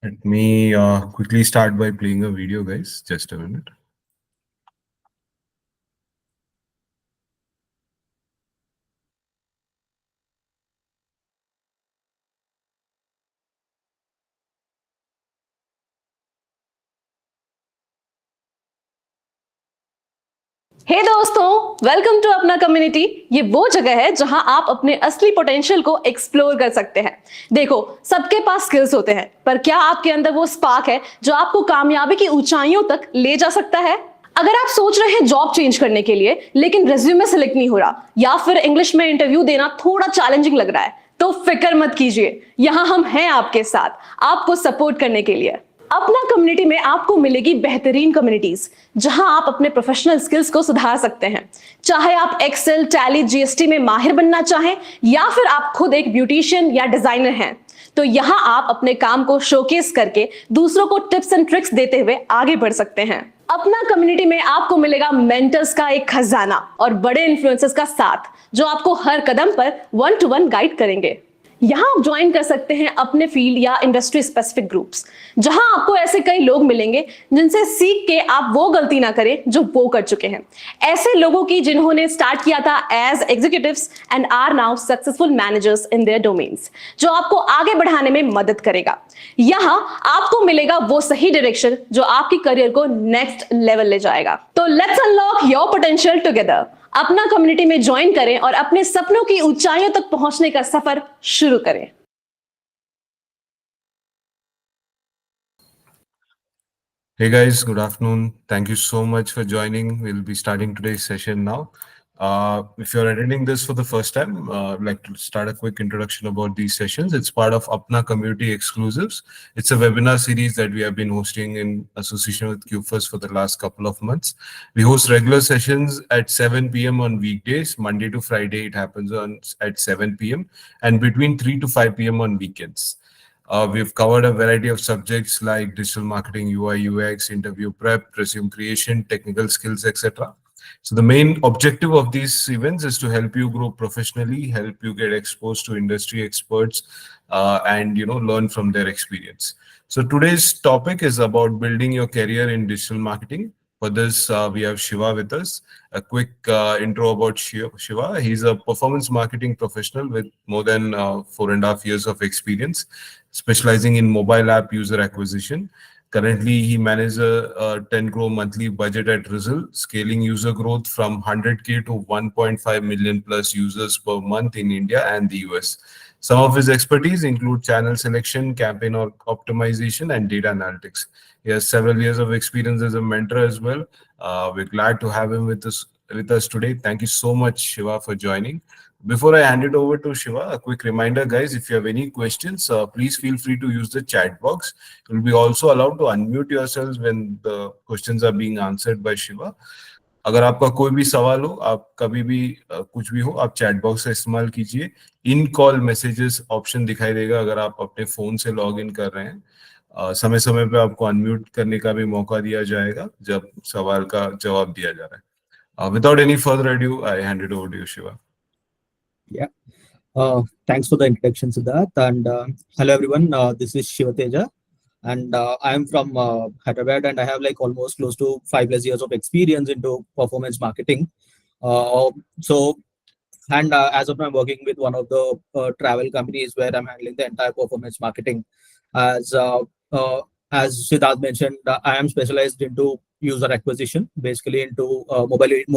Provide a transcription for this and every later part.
Let me quickly start by playing a video, guys. Just a minute. हे दोस्तों, welcome to अपना community. ये वो जगह है जहां आप अपने असली पोटेंशियल को एक्सप्लोर कर सकते हैं। देखो, सबके पास स्किल्स होते हैं, पर क्या आपके अंदर वो स्पार्क है जो आपको कामयाबी की ऊंचाइयों तक ले जा सकता है? अगर आप सोच रहे हैं जॉब चेंज करने के लिए लेकिन रेज्यूमे सेलेक्ट नहीं हो रहा, या फिर इंग्लिश में इंटरव्यू देना थोड़ा चैलेंजिंग लग रहा है, तो फिक्र मत कीजिए। यहाँ हम हैं आपके साथ, आपको सपोर्ट करने के लिए। अपना कम्युनिटी में आपको मिलेगी बेहतरीन कम्युनिटीज जहां आप अपने प्रोफेशनल स्किल्स को सुधार सकते हैं। चाहे आप एक्सेल, टैली, जीएसटी में माहिर बनना चाहें, या फिर आप खुद एक ब्यूटिशियन या डिजाइनर हैं, तो यहां आप अपने काम को शोकेस करके दूसरों को टिप्स एंड ट्रिक्स देते हुए आगे बढ़ सकते हैं। अपना कम्युनिटी में आपको मिलेगा मेंटर्स का एक खजाना और बड़े इन्फ्लुएंसर्स का साथ, जो आपको हर कदम पर 1-to-1 गाइड करेंगे। यहां आप ज्वाइन कर सकते हैं अपने फील्ड या इंडस्ट्री स्पेसिफिक ग्रुप्स, जहां आपको ऐसे कई लोग मिलेंगे जिनसे सीख के आप वो गलती ना करें जो वो कर चुके हैं। ऐसे लोगों की जिन्होंने स्टार्ट किया था as executives and are now successful managers in their domains, जो आपको आगे बढ़ाने में मदद करेगा। यहां आपको मिलेगा वो सही डायरेक्शन जो आपकी करियर को नेक्स्ट लेवल ले जाएगा। तो let's unlock your potential together. अपना कम्युनिटी में ज्वाइन करें और अपने सपनों की ऊंचाइयों तक पहुंचने का सफर शुरू करें। Hey guys, good afternoon. Thank you so much for joining. We'll be starting today's session now. If you're attending this for the first time, I'd like to start a quick introduction about these sessions. It's part of Apna Community Exclusives. It's a webinar series that we have been hosting in association with QFirst for the last couple of months. We host regular sessions at 7 p.m. on weekdays. Monday to Friday, it happens at 7 p.m. and between 3 to 5 p.m. on weekends. We've covered a variety of subjects like digital marketing, UI, UX, interview prep, resume creation, technical skills, etc. So the main objective of these events is to help you grow professionally, help you get exposed to industry experts, and learn from their experience. So today's topic is about building your career in digital marketing. For this, we have Shiva with us. A quick intro about Shiva. He's a performance marketing professional with more than 4.5 years of experience, specializing in mobile app user acquisition. Currently, he manages a 10 crore monthly budget at Rizzle, scaling user growth from 100K to 1.5 million plus users per month in India and the US. Some of his expertise include channel selection, campaign optimization, and data analytics. He has several years of experience as a mentor as well. We're glad to have him with us today. Thank you so much, Shiva, for joining. Before I hand it over to Shiva, a quick reminder, guys, if you have any questions, please feel free to use the chat box. You'll be also allowed to unmute yourselves when the questions are being answered by Shiva. अगर आपका कोई भी सवाल हो, आप कभी भी कुछ भी हो, आप चैट बॉक्स का इस्तेमाल कीजिए। इन कॉल मैसेजेस ऑप्शन दिखाई देगा अगर आप अपने फोन से लॉग इन कर रहे हैं। समय समय पे आपको अनम्यूट करने का भी मौका दिया जाएगा जब सवाल का जवाब दिया जा रहा है। Without any further adieu, I hand it over to you, Shiva. Yeah. Thanks for the introduction, Siddharth. And hello, everyone. This is Shiva Teja, and I am from Hyderabad, and I have like almost close to 5+ years of experience into performance marketing. So, and as of now, I'm working with one of the travel companies where I'm handling the entire performance marketing. As as Siddharth mentioned, I am specialized into user acquisition, basically into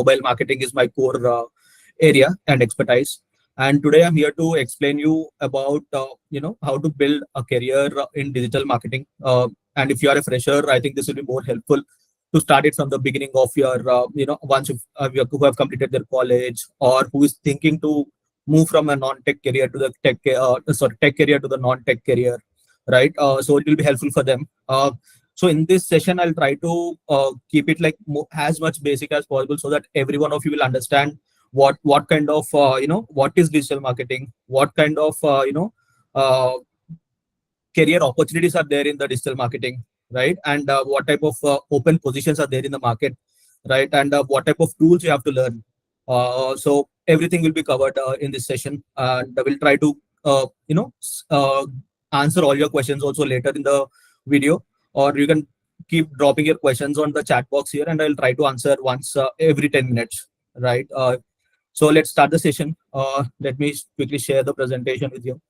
mobile marketing is my core area and expertise. And today I'm here to explain you about how to build a career in digital marketing. And if you are a fresher, I think this will be more helpful to start it from the beginning of your once who have completed their college, or who is thinking to move from a non-tech career to the tech career to the non-tech career, right? So it will be helpful for them. So in this session, I'll try to keep it like as much basic as possible, so that every one of you will understand what kind of what is digital marketing, what kind of career opportunities are there in the digital marketing, right? And what type of open positions are there in the market, right? And what type of tools you have to learn. So everything will be covered in this session, and I will try to answer all your questions also later in the video, or you can keep dropping your questions on the chat box here, and I'll try to answer once every 10 minutes, right? So let's start the session. Let me quickly share the presentation with you.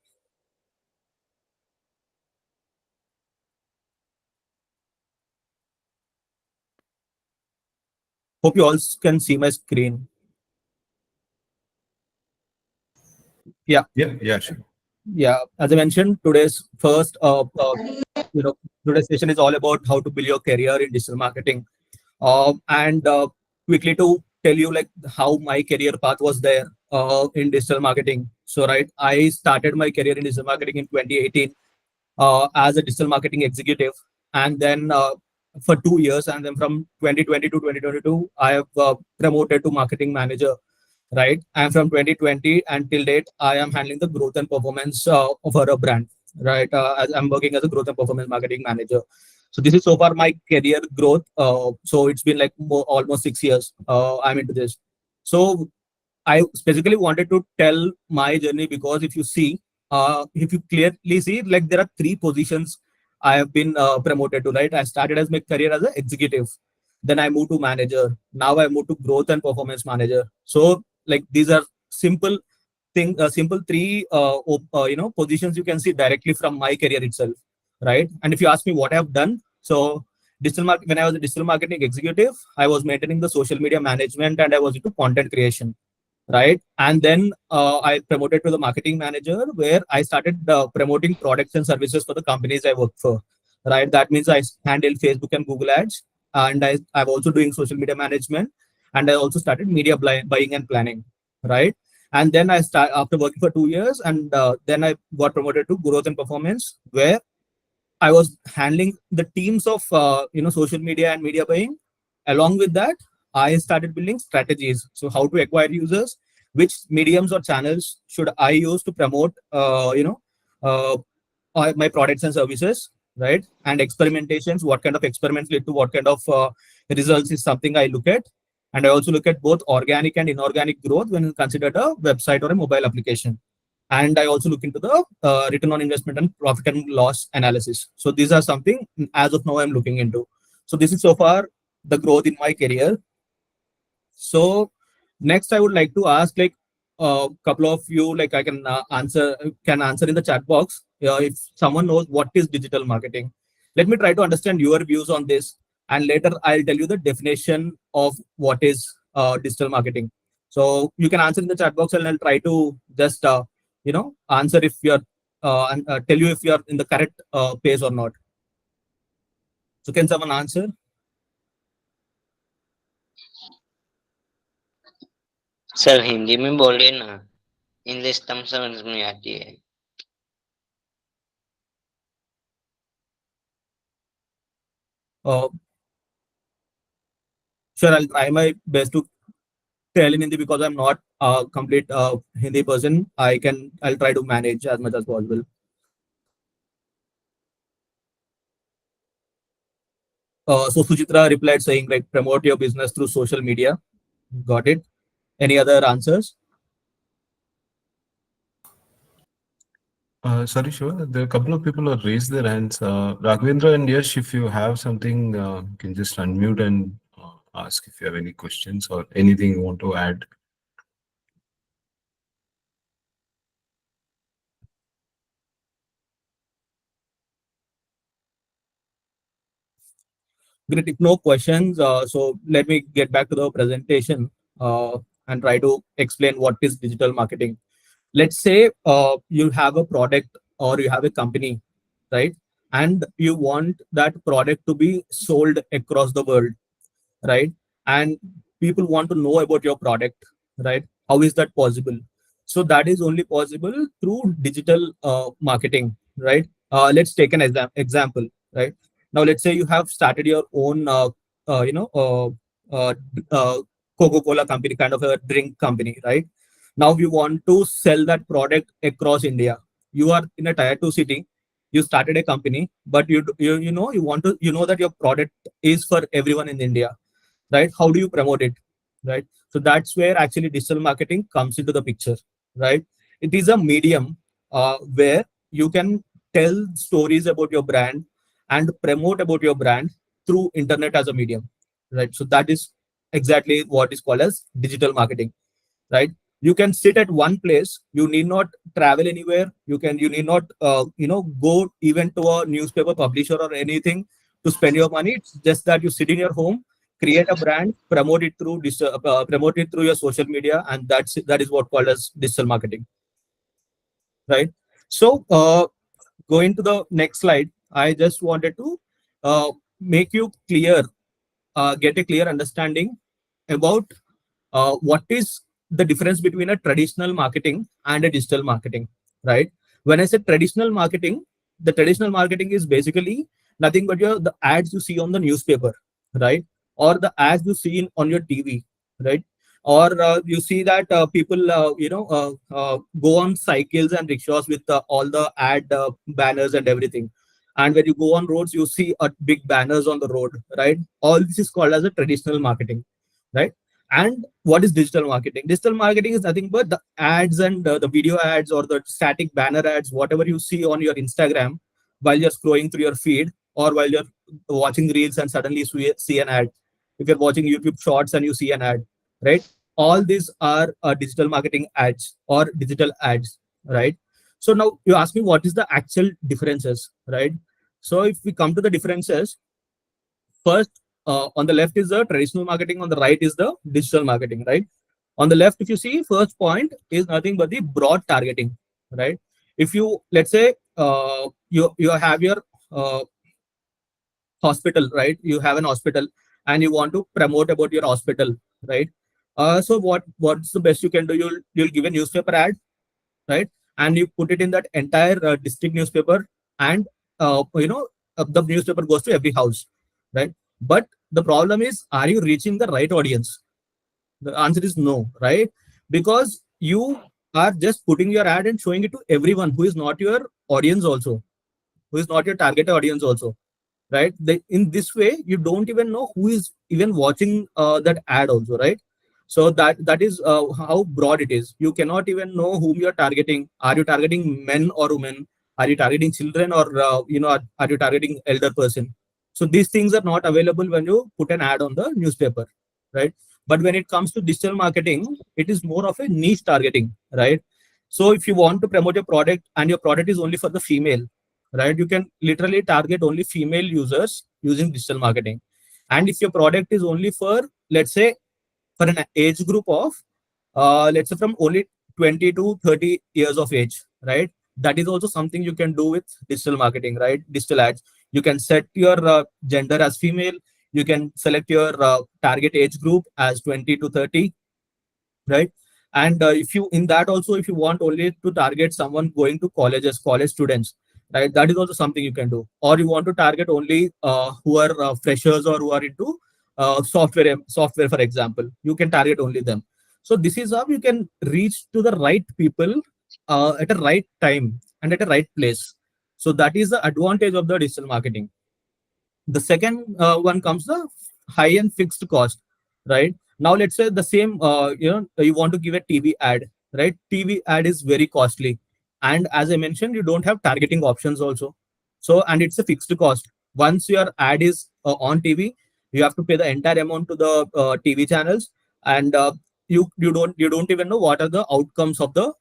Hope you all can see my screen. Yeah, Yeah, sure. yeah. As I mentioned, you know, today's session is all about how to build your career in digital marketing. And quickly to tell you like how my career path was there in digital marketing. So right, I started my career in digital marketing in 2018 as a digital marketing executive, and then for 2 years, and then from 2020 to 2022, I have promoted to marketing manager. Right, and from 2020 until date, I am handling the growth and performance for a brand. Right, as I'm working as a growth and performance marketing manager. So this is so far my career growth. So it's been like almost 6 years. I'm into this. So I specifically wanted to tell my journey because if you clearly see, like there are three positions I have been promoted to. Right, I started as my career as an executive, then I moved to manager. Now I moved to growth and performance manager. So like these are simple three positions you can see directly from my career itself, right? And if you ask me what I have done, so when I was a digital marketing executive, I was maintaining the social media management and I was into content creation, right? And then I promoted to the marketing manager where I started promoting products and services for the companies I work for, right? That means I handle Facebook and Google ads, and I'm also doing social media management, and I also started media buying and planning, right? And then I start after working for 2 years, and then I got promoted to growth and performance, where I was handling the teams of social media and media buying. Along with that, I started building strategies. So how to acquire users, which mediums or channels should I use to promote uh, my products and services, right? And experimentations, what kind of experiments lead to what kind of results is something I look at. And I also look at both organic and inorganic growth when considered a website or a mobile application. And I also look into the return on investment and profit and loss analysis. So these are something as of now I'm looking into. So this is so far the growth in my career. So next, I would like to ask like a couple of you, like I can answer in the chat box. If someone knows what is digital marketing, let me try to understand your views on this, and later I'll tell you the definition of what is digital marketing. So you can answer in the chat box, and I'll try to just answer if you're and tell you if you're in the correct pace or not. So can someone answer? Sir Hindi में बोलिए ना, English तम समझ में आती है। Uh, sure, I'll try my best to tell in Hindi because I'm not a complete Hindi person. I'll try to manage as much as possible. So Suchitra replied saying like promote your business through social media. Got it. Any other answers? Sorry, Shiva, there are a couple of people who have raised their hands. Raghavendra and Yash, if you have something, you can just unmute and ask if you have any questions or anything you want to add. Great. If no questions, so let me get back to the presentation and try to explain what is digital marketing. Let's say you have a product or you have a company, right? And you want that product to be sold across the world, right? And people want to know about your product, right? How is that possible? So that is only possible through digital marketing, right? Let's take an example, right? Now let's say you have started your own uh, you know uh, uh, uh, Coca-Cola company, kind of a drink company, right? Now you want to sell that product across India. You are in a tier 2 city, you started a company, but you want to that your product is for everyone in India, right? How do you promote it, right? So that's where actually digital marketing comes into the picture, right? It is a medium where you can tell stories about your brand, and promote about your brand through internet as a medium, right? So that is exactly what is called as digital marketing, right? You can sit at one place. You need not travel anywhere. You need not go even to a newspaper publisher or anything to spend your money. It's just that you sit in your home, create a brand, promote it through your social media, and that is what called as digital marketing, right? So going to the next slide, I just wanted to make you clear, get a clear understanding about what is the difference between a traditional marketing and a digital marketing, right? When I say traditional marketing, the traditional marketing is basically nothing but the ads you see on the newspaper, right? Or the ads you see on your TV, right? Or you see that people go on cycles and rickshaws with all the ad banners and everything. And when you go on roads, you see big banners on the road, right? All this is called as a traditional marketing, right? And what is digital marketing? Digital marketing is nothing but the ads and the video ads or the static banner ads, whatever you see on your Instagram while you're scrolling through your feed, or while you're watching reels and suddenly see an ad. If you're watching YouTube shorts and you see an ad, right? All these are digital marketing ads or digital ads, right? So now you ask me what is the actual differences, right? So if we come to the differences, first, on the left is the traditional marketing, on the right is the digital marketing, right? On the left, if you see, first point is nothing but the broad targeting, right? If you, let's say, you have your hospital, right? You have an hospital and you want to promote about your hospital, right? So what's the best you can do? You'll give a newspaper ad, right? And you put it in that entire district newspaper, and the newspaper goes to every house, right? But the problem is, are you reaching the right audience? The answer is no, right? Because you are just putting your ad and showing it to everyone who is not your audience also, who is not your target audience also, right? In this way, you don't even know who is even watching that ad also, right? So that is how broad it is. You cannot even know whom you're targeting. Are you targeting men or women? Are you targeting children, or are you targeting elder person? So these things are not available when you put an ad on the newspaper, right? But when it comes to digital marketing, it is more of a niche targeting, right? So if you want to promote your product and your product is only for the female, right, you can literally target only female users using digital marketing. And if your product is only for, let's say, for an age group of let's say from only 20 to 30 years of age, right, that is also something you can do with digital marketing, right? Digital ads, you can set your gender as female, you can select your target age group as 20 to 30, right? And if you, in that also, if you want only to target someone going to colleges, college students, right, that is also something you can do. Or you want to target only who are freshers, or who are into software, for example, you can target only them. So this is how you can reach to the right people at a right time and at a right place. So that is the advantage of the digital marketing. The second one comes the high and fixed cost, right? Now let's say the same, you want to give a TV ad, right? TV ad is very costly, and as I mentioned, you don't have targeting options also. So, and it's a fixed cost. Once your ad is on TV, you have to pay the entire amount to the TV channels, and you don't even know what are the outcomes of the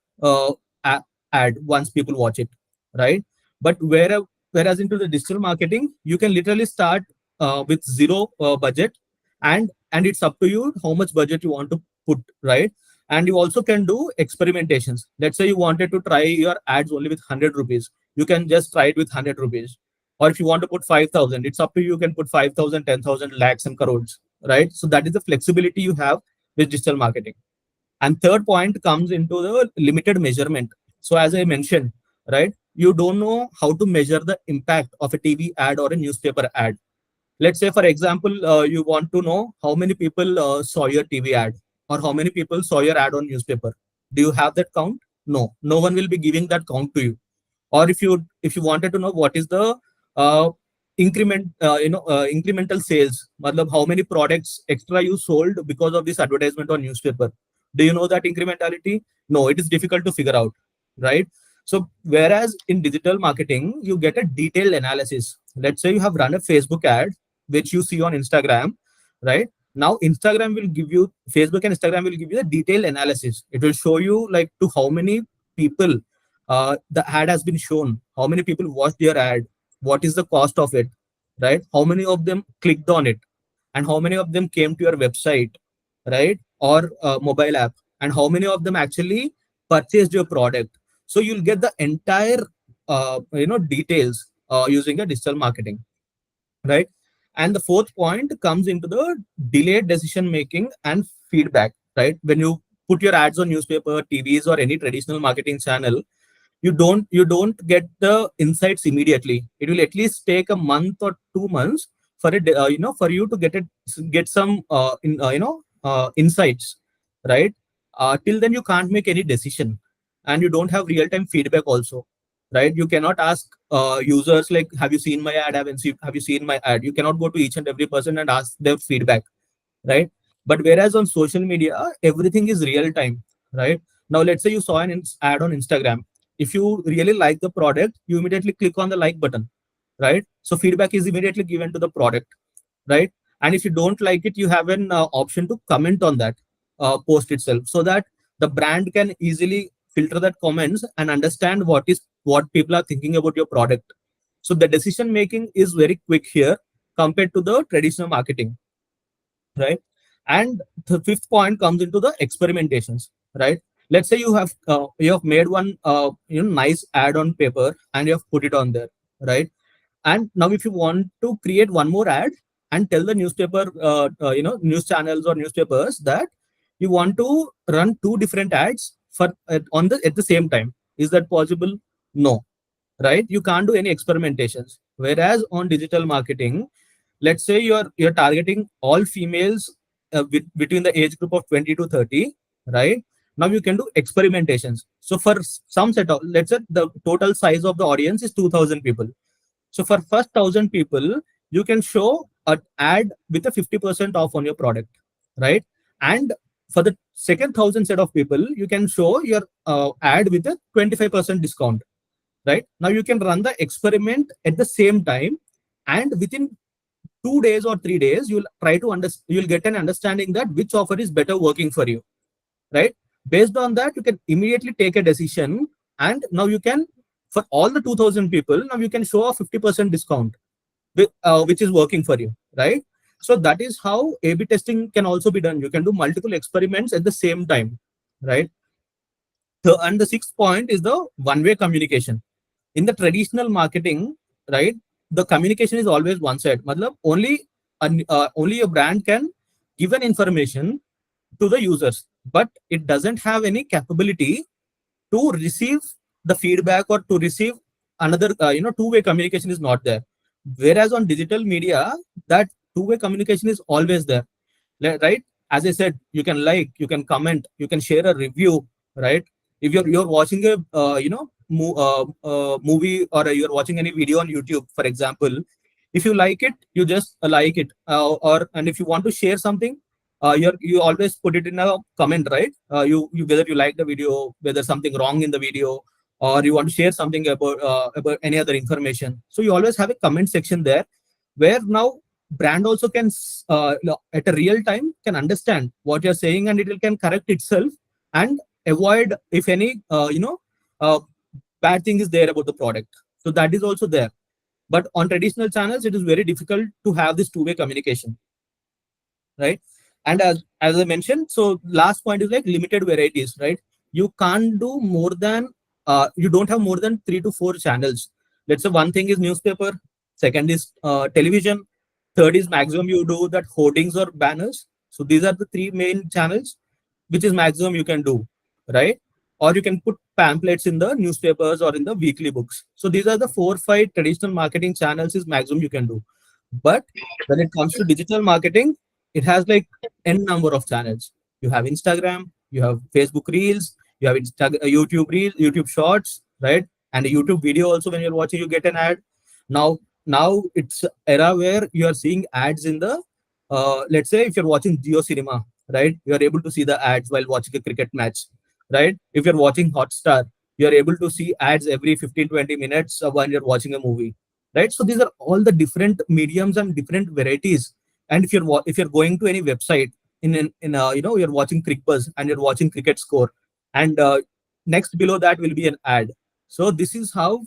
ad once people watch it, right? But whereas into the digital marketing, you can literally start with zero budget, and it's up to you how much budget you want to put, right? And you also can do experimentations. Let's say you wanted to try your ads only with 100 rupees, you can just try it with 100 rupees. Or if you want to put 5,000, it's up to you. You can put 5,000, 10,000, lakhs and crores, right? So that is the flexibility you have with digital marketing. And third point comes into the limited measurement. So as I mentioned, right, you don't know how to measure the impact of a TV ad or a newspaper ad. Let's say, for example, you want to know how many people saw your TV ad, or how many people saw your ad on newspaper. Do you have that count? No, no one will be giving that count to you. Or if you wanted to know what is the uh, incremental sales, matlab how many products extra you sold because of this advertisement on newspaper, do you know that incrementality? No, it is difficult to figure out, right? So whereas in digital marketing, you get a detailed analysis. Let's say you have run a Facebook ad, which you see on Instagram, right? Now Instagram will give you, Facebook and Instagram will give you a detailed analysis. It will show you like to how many people the ad has been shown, how many people watched your ad, what is the cost of it, right? How many of them clicked on it, and how many of them came to your website, right? Or mobile app, and how many of them actually purchased your product. So you'll get the entire details using a digital marketing, right? And the fourth point comes into the delayed decision making and feedback, right? When you put your ads on newspaper, TVs, or any traditional marketing channel, you don't get the insights immediately. It will at least take a month or 2 months for it, for you to get some insights, right? Till then you can't make any decision, and you don't have real time feedback also, right? You cannot ask users like, have you seen my ad, have you seen my ad? You cannot go to each and every person and ask their feedback, right? But whereas on social media, everything is real time, right? Now let's say you saw an ad on Instagram. If you really like the product, you immediately click on the like button, right? So feedback is immediately given to the product, right? And if you don't like it, you have an option to comment on that post itself, so that the brand can easily filter that comments and understand what people are thinking about your product. So the decision making is very quick here compared to the traditional marketing, right? And the fifth point comes into the experimentations, right? Let's say you have made one nice ad on paper and you have put it on there, right? And now if you want to create one more ad and tell the newspaper news channels or newspapers that you want to run two different ads for at the same time, is that possible? No, right? You can't do any experimentations. Whereas on digital marketing, let's say you're targeting all females between the age group of 20 to 30, right? Now you can do experimentations. So for some set of, let's say the total size of the audience is 2000 people. So for first 1000 people, you can show an ad with a 50% off on your product, right? And for the second 1000 set of people, you can show your ad with a 25% discount, right? Now you can run the experiment at the same time, and within 2 days or 3 days, you'll get an understanding that which offer is better working for you, right? Based on that, you can immediately take a decision, and now you can, for all the 2000 people, now you can show a 50% discount, which is working for you, right? So that is how A/B testing can also be done. You can do multiple experiments at the same time, right? And the sixth point is the one-way communication. In the traditional marketing, right, the communication is always one side. Matlab, only a brand can give an information to the users, but it doesn't have any capability to receive the feedback or to receive another two-way communication is not there. Whereas on digital media, that two-way communication is always there, right? As I said, you can like, you can comment, you can share a review, right? If you're watching a movie, or you're watching any video on YouTube, for example, if you like it, you just like it, or and if you want to share something, you always put it in a comment, right? You whether you like the video, whether something wrong in the video, or you want to share something about any other information. So you always have a comment section there, where now brand also can at a real time can understand what you're saying, and it can correct itself and avoid if any uh, bad thing is there about the product. So that is also there. But on traditional channels, it is very difficult to have this two-way communication, right? And as I mentioned, so last point is like limited varieties, right? You can't do more than you don't have more than 3 to 4 channels. Let's say one thing is newspaper, second is television, third is maximum you do that hoardings or banners. So these are the three main channels, which is maximum you can do, right? Or you can put pamphlets in the newspapers or in the weekly books. So these are the 4 or 5 traditional marketing channels is maximum you can do. But when it comes to digital marketing, it has like n number of channels. You have Instagram, you have Facebook Reels, you have YouTube Reels, YouTube Shorts, right? And a YouTube video also. When you're watching, you get an ad. Now it's era where you are seeing ads in the let's say if you're watching Geo Cinema, right? You are able to see the ads while watching a cricket match, right? If you're watching Hotstar, You're able to see ads every 15-20 minutes when you're watching a movie, right? So these are all the different mediums and different varieties. And if you're going to any website you're watching cricket and you're watching cricket score, and next below that will be an ad. So this is how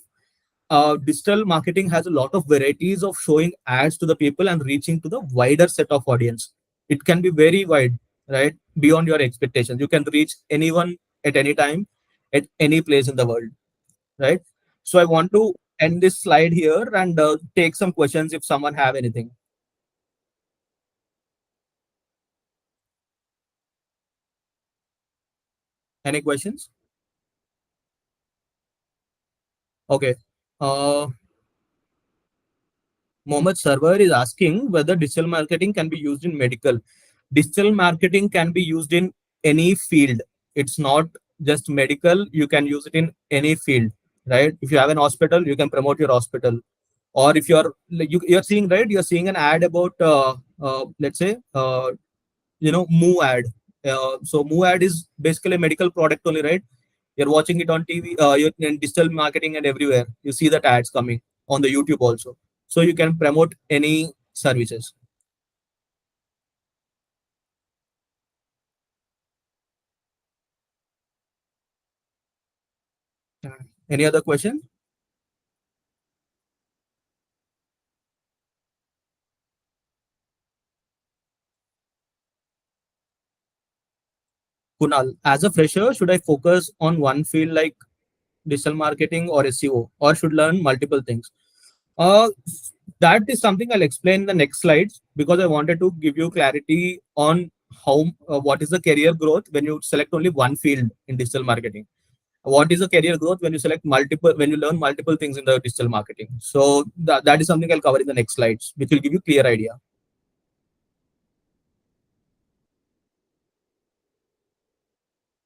digital marketing has a lot of varieties of showing ads to the people and reaching to the wider set of audience. It can be very wide, right? Beyond your expectations. You can reach anyone at any time, at any place in the world, right? So I want to end this slide here and take some questions if someone have anything. Any questions? Okay. Uh, Mohammed Server is asking whether digital marketing can be used in medical. Digital marketing can be used in any field. It's not just medical. You can use it in any field, right? If you have an hospital, you can promote your hospital. Or if you're like, you're seeing, right, you're seeing an ad about let's say Moo ad. So Moo ad is basically a medical product only, right? You're watching it on TV, you're in digital marketing and everywhere. You see that ads coming on the YouTube also. So you can promote any services. Any other question? Kunal, as a fresher, should I focus on one field like digital marketing or SEO, or should learn multiple things? Uh, that is something I'll explain in the next slides because I wanted to give you clarity on how what is the career growth when you select only one field in digital marketing. What is the career growth when you select multiple, when you learn multiple things in the digital marketing. So that is something I'll cover in the next slides, which will give you clear idea.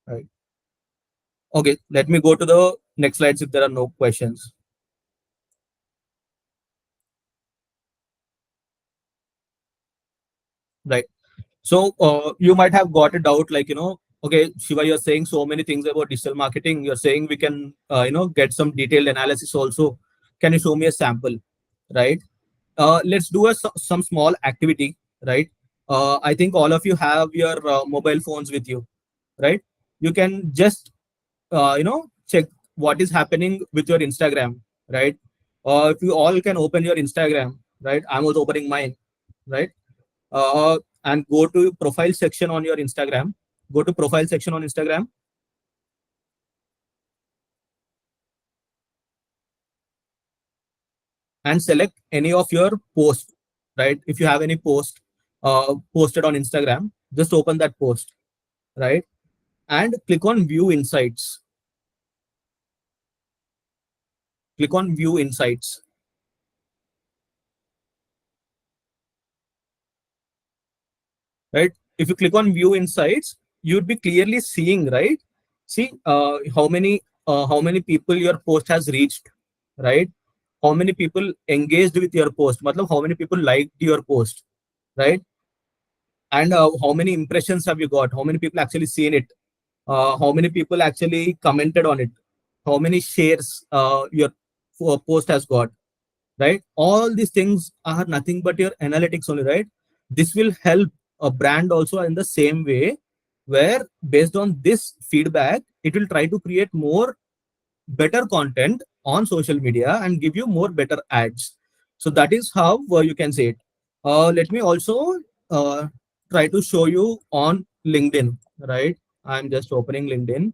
Right. Okay, let me go to the next slides if there are no questions. Right. So you might have got a doubt like, okay, Shiva, you're saying so many things about digital marketing. You're saying we can, get some detailed analysis also. Can you show me a sample? Right. Let's do some small activity. Right. I think all of you have your mobile phones with you. Right. You can just, check what is happening with your Instagram. Right. If you all can open your Instagram. Right. I'm also opening mine. Right. And go to profile section on your Instagram. Go to profile section on Instagram and select any of your posts. Right, if you have any post posted on Instagram, just open that post. Right, and click on view insights. Click on view insights. Right, if you click on view insights, you'd be clearly seeing, right, see how many people your post has reached. Right, how many people engaged with your post, matlab how many people liked your post. Right, and how many impressions have you got, how many people actually seen it, how many people actually commented on it, how many shares your post has got. Right, all these things are nothing but your analytics only. Right, this will help a brand also in the same way, where based on this feedback it will try to create more better content on social media and give you more better ads. So that is how you can say it. Let me also uh, try to show you on LinkedIn. Right, I'm just opening LinkedIn.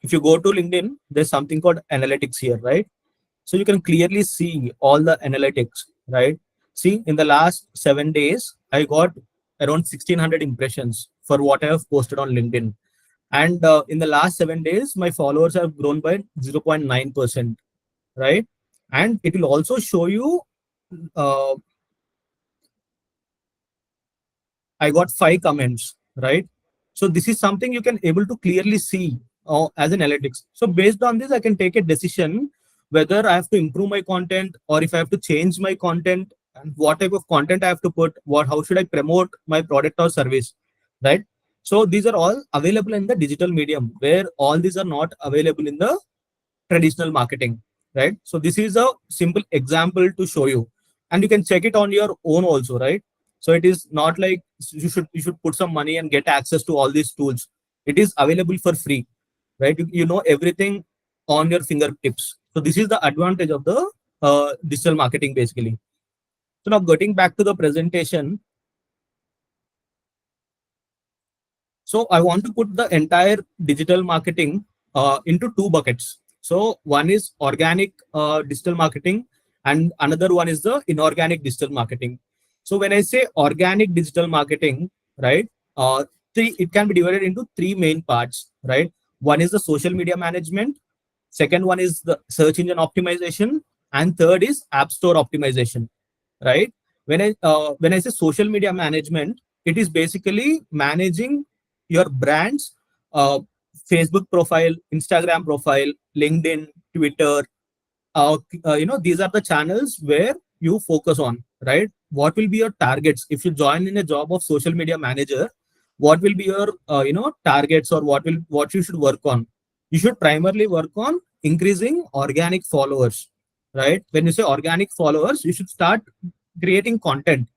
if you go to LinkedIn, there's something called analytics here, right? So you can clearly see all the analytics, right? See, in the last 7 days, I got around 1600 impressions for what I have posted on LinkedIn. And in the last 7 days, my followers have grown by 0.9%, right? And it will also show you uh, I got 5 comments, right? So this is something you can able to clearly see as an analytics. So based on this, I can take a decision whether I have to improve my content or if I have to change my content and what type of content I have to put, how should I promote my product or service, right? So these are all available in the digital medium where all these are not available in the traditional marketing, right? So this is a simple example to show you, and you can check it on your own also, right? So it is not like you should put some money and get access to all these tools. It is available for free, right? You know everything on your fingertips. So this is the advantage of the digital marketing basically. So now getting back to the presentation, so I want to put the entire digital marketing into two buckets. So one is organic digital marketing, and another one is the inorganic digital marketing. So when I say organic digital marketing, right, it can be divided into three main parts, right? One is the social media management, second one is the search engine optimization, and third is app store optimization, right? When I say social media management, it is basically managing your brand's uh, Facebook profile, Instagram profile, LinkedIn, Twitter. These are the channels where you focus on, right? What will be your targets if you join in a job of social media manager? What will be your targets, or what you should work on? You should primarily work on increasing organic followers, right? When you say organic followers, you should start creating content,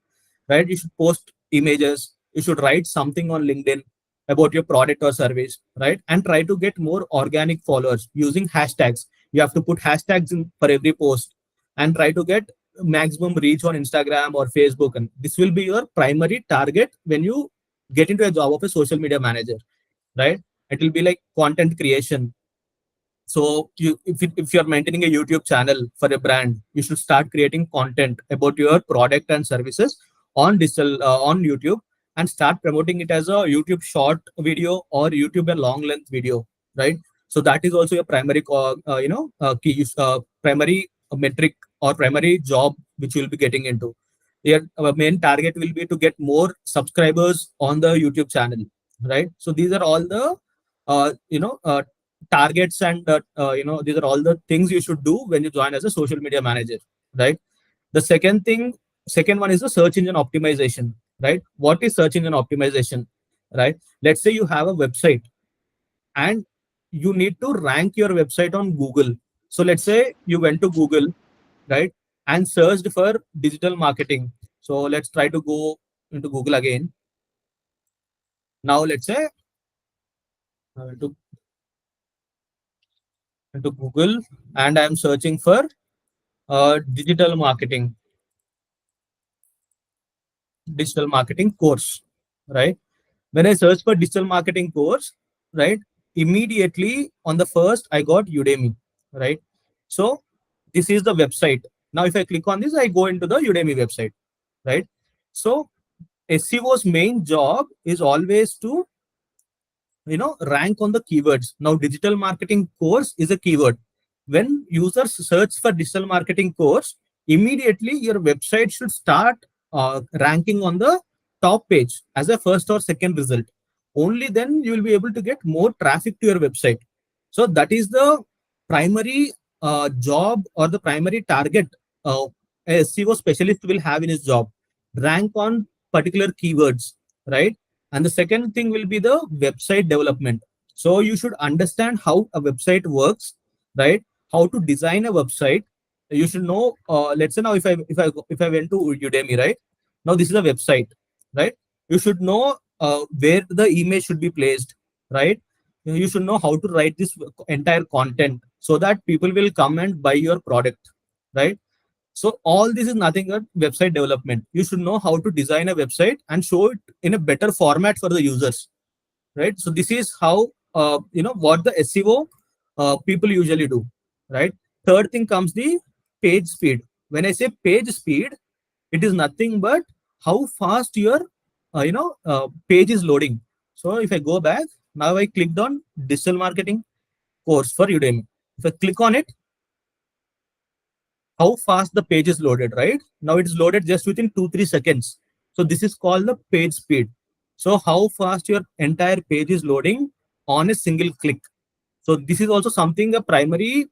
right? You should post images, you should write something on LinkedIn about your product or service, right? And try to get more organic followers using hashtags. You have to put hashtags in for every post and try to get maximum reach on Instagram or Facebook. And this will be your primary target when you get into a job of a social media manager, right? It will be like content creation. So if you're maintaining a YouTube channel for a brand, you should start creating content about your product and services on digital on YouTube, and start promoting it as a YouTube short video or YouTube a long length video, right? So that is also a primary primary metric or primary job which you'll be getting into. Your main target will be to get more subscribers on the YouTube channel, right? So these are all the uh, you know uh, targets, and these are all the things you should do when you join as a social media manager, right? The second one is the search engine optimization, right? What is search engine optimization, right? Let's say you have a website and you need to rank your website on Google. So let's say you went to Google, right, and searched for digital marketing. So let's try to go into Google again. Now let's say I went to into Google and I'm searching for digital marketing course, right? When I search for digital marketing course, right, immediately on the first I got Udemy, right? So this is the website. Now if I click on this, I go into the Udemy website, right? So SEO's main job is always to rank on the keywords. Now digital marketing course is a keyword. When users search for digital marketing course, immediately your website should start ranking on the top page as a first or second result. Only then you will be able to get more traffic to your website. So that is the primary job or the primary target a SEO specialist will have in his job. Rank on particular keywords, right? And the second thing will be the website development. So you should understand how a website works, right? How to design a website. You should know. Let's say now, if I went to Udemy, right? Now this is a website, right? You should know where the image should be placed, right? You should know how to write this entire content so that people will come and buy your product, right? So all this is nothing but website development. You should know how to design a website and show it in a better format for the users, right? So this is how what the SEO people usually do, right? Third thing comes the page speed. When I say page speed, it is nothing but how fast your page is loading. So if I go back, now I clicked on digital marketing course for Udemy. If I click on it, how fast the page is loaded, right? Now it is loaded just within 2-3 seconds. So this is called the page speed. So how fast your entire page is loading on a single click. So this is also something a primary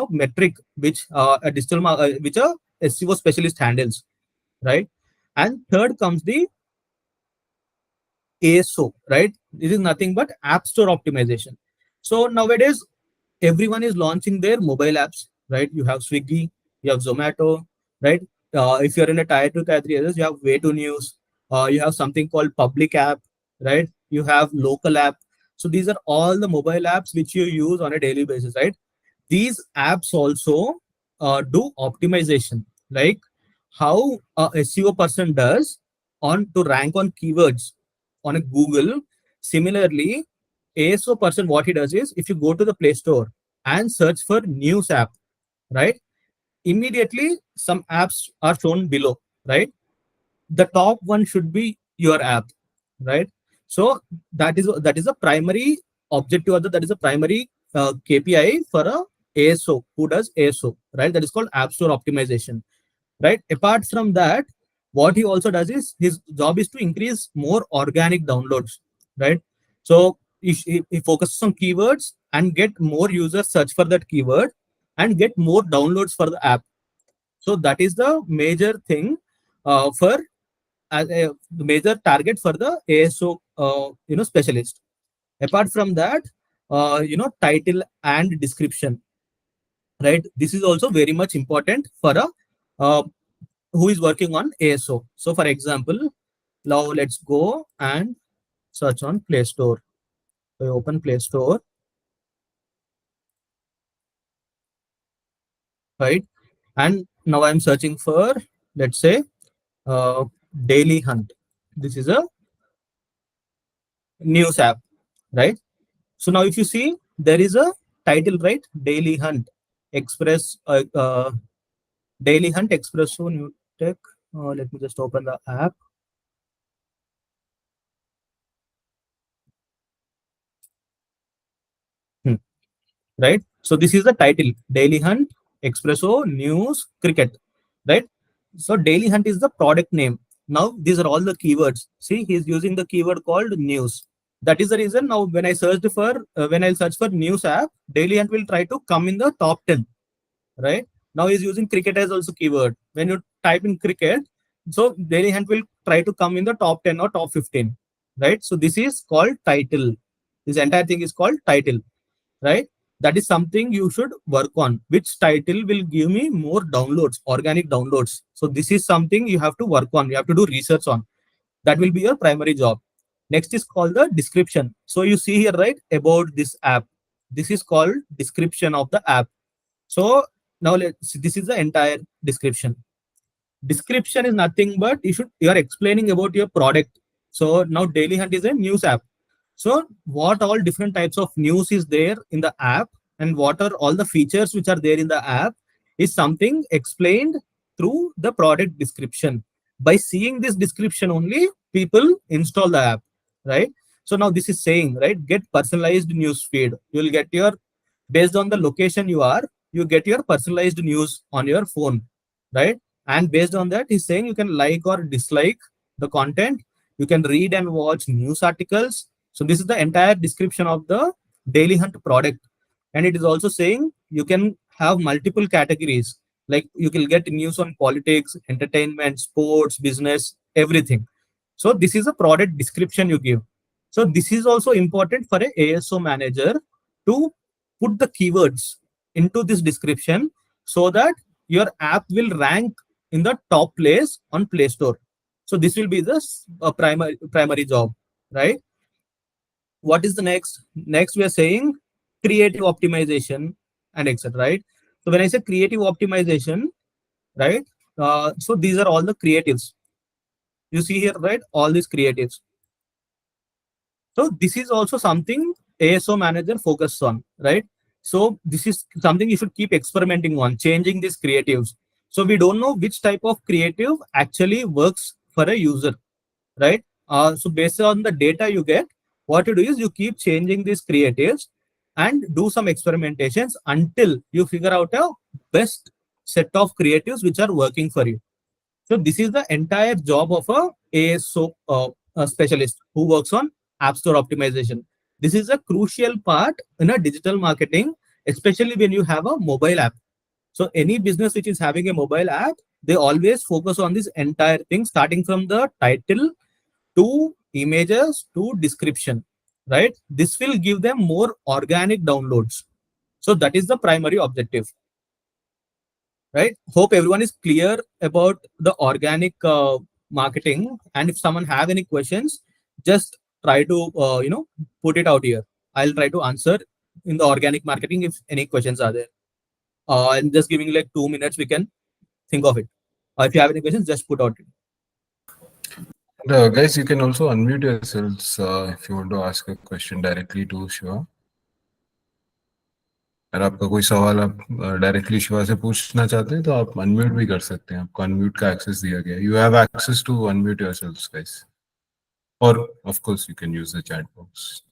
metric which which a SEO specialist handles, right? And third comes the ASO, right? This is nothing but App Store optimization. So nowadays, everyone is launching their mobile apps, right? You have Swiggy, you have Zomato, right? If you're in a tier 2, tier 3 areas, you have Way to News, you have something called public app, right? You have local app. So these are all the mobile apps which you use on a daily basis, right? These apps also do optimization, like how a SEO person does on to rank on keywords on a Google. Similarly, ASO person, what he does is if you go to the Play Store and search for news app, right? Immediately some apps are shown below, right? The top one should be your app, right? So that is a primary objective, or that is a primary KPI for a ASO who does ASO, right? That is called App Store optimization, right? Apart from that, what he also does is his job is to increase more organic downloads, right? So he focuses on keywords and get more users search for that keyword and get more downloads for the app. So that is the major thing for as a major target for the ASO specialist. Apart from that, title and description, right? This is also very much important for a uh, who is working on ASO. So for example, now let's go and search on Play Store. I open Play Store, right? And now I'm searching for, let's say, uh, Daily Hunt. This is a news app, right? So now if you see, there is a title, right? Daily Hunt Express, Daily Hunt Espresso New Tech. Let me just open the app. Hmm. Right? So this is the title, Daily Hunt, Espresso, News, Cricket, right? So Daily Hunt is the product name. Now these are all the keywords. See, he's using the keyword called news. That is the reason now when I searched for, when I search for news app, Daily Hunt will try to come in the top 10, right? Now he's using cricket as also keyword. When you type in cricket, so Daily Hunt will try to come in the top 10 or top 15, right? So this is called title. This entire thing is called title, right? That is something you should work on. Which title will give me more downloads, organic downloads? So this is something you have to work on. You have to do research on. That will be your primary job. Next is called the description. So you see here, right, about this app. This is called description of the app. So now let's see, this is the entire description. Description is nothing but you are explaining about your product. So now Daily Hunt is a news app. So what all different types of news is there in the app and what are all the features which are there in the app is something explained through the product description. By seeing this description only, people install the app, right? So now this is saying, right, get personalized news feed. You will get your, based on the location you are, you get your personalized news on your phone, right? And based on that, he's saying you can like or dislike the content. You can read and watch news articles. So this is the entire description of the Daily Hunt product. And it is also saying you can have multiple categories. Like you can get news on politics, entertainment, sports, business, everything. So this is a product description you give. So this is also important for a ASO manager to put the keywords into this description so that your app will rank in the top place on Play Store. So this will be the primary job, right? What is the next? Next, we are saying creative optimization and etc. Right? So when I say creative optimization, right? So these are all the creatives. You see here, right? All these creatives. So this is also something ASO manager focuses on, right? So this is something you should keep experimenting on, changing these creatives. So we don't know which type of creative actually works for a user, right? So based on the data you get, what you do is you keep changing these creatives and do some experimentations until you figure out a best set of creatives which are working for you. So this is the entire job of a ASO a specialist who works on App Store optimization. This is a crucial part in a digital marketing, especially when you have a mobile app. So any business which is having a mobile app, they always focus on this entire thing, starting from the title to images to description, right? This will give them more organic downloads. So that is the primary objective, right? Hope everyone is clear about the organic marketing. And if someone have any questions, just try to put it out here. I'll try to answer in the organic marketing if any questions are there. I'm just giving like 2 minutes. We can think of it. If you have any questions, just put out it. Guys, you can also unmute yourselves if you want to ask a question directly to Shiva. अगर आपका कोई सवाल आप directly Shiva से पूछना चाहते हैं तो आप अनम्यूट भी कर सकते हैं. आपको अनम्यूट का एक्सेस दिया गया है. You have access to unmute yourselves, guys. Or of course you can use the chat box.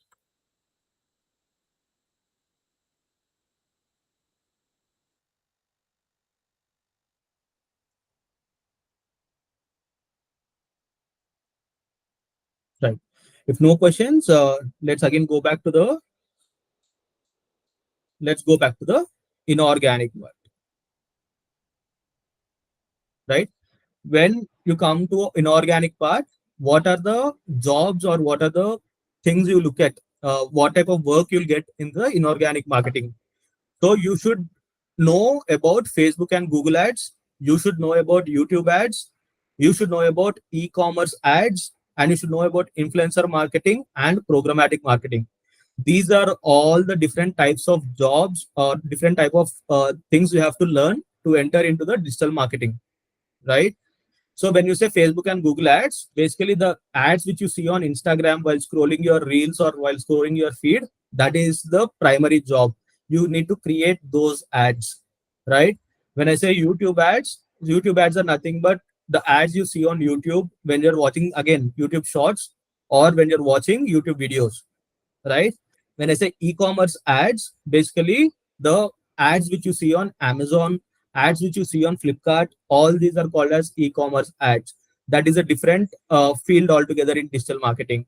Right. If no questions, let's again go back to the inorganic one, right? When you come to inorganic part, what are the jobs or what are the things you look at? What type of work you'll get in the inorganic marketing? So you should know about Facebook and Google ads. You should know about YouTube ads. You should know about e-commerce ads, and you should know about influencer marketing and programmatic marketing. These are all the different types of jobs or different type of things you have to learn to enter into the digital marketing, right? So when you say Facebook and Google ads, basically the ads which you see on Instagram while scrolling your reels or while scrolling your feed, that is the primary job. You need to create those ads, right? When I say YouTube ads are nothing but the ads you see on YouTube when you're watching, again, YouTube shorts, or when you're watching YouTube videos, right? When I say e-commerce ads, basically the ads which you see on Amazon, ads which you see on Flipkart, all these are called as e-commerce ads. That is a different field altogether in digital marketing,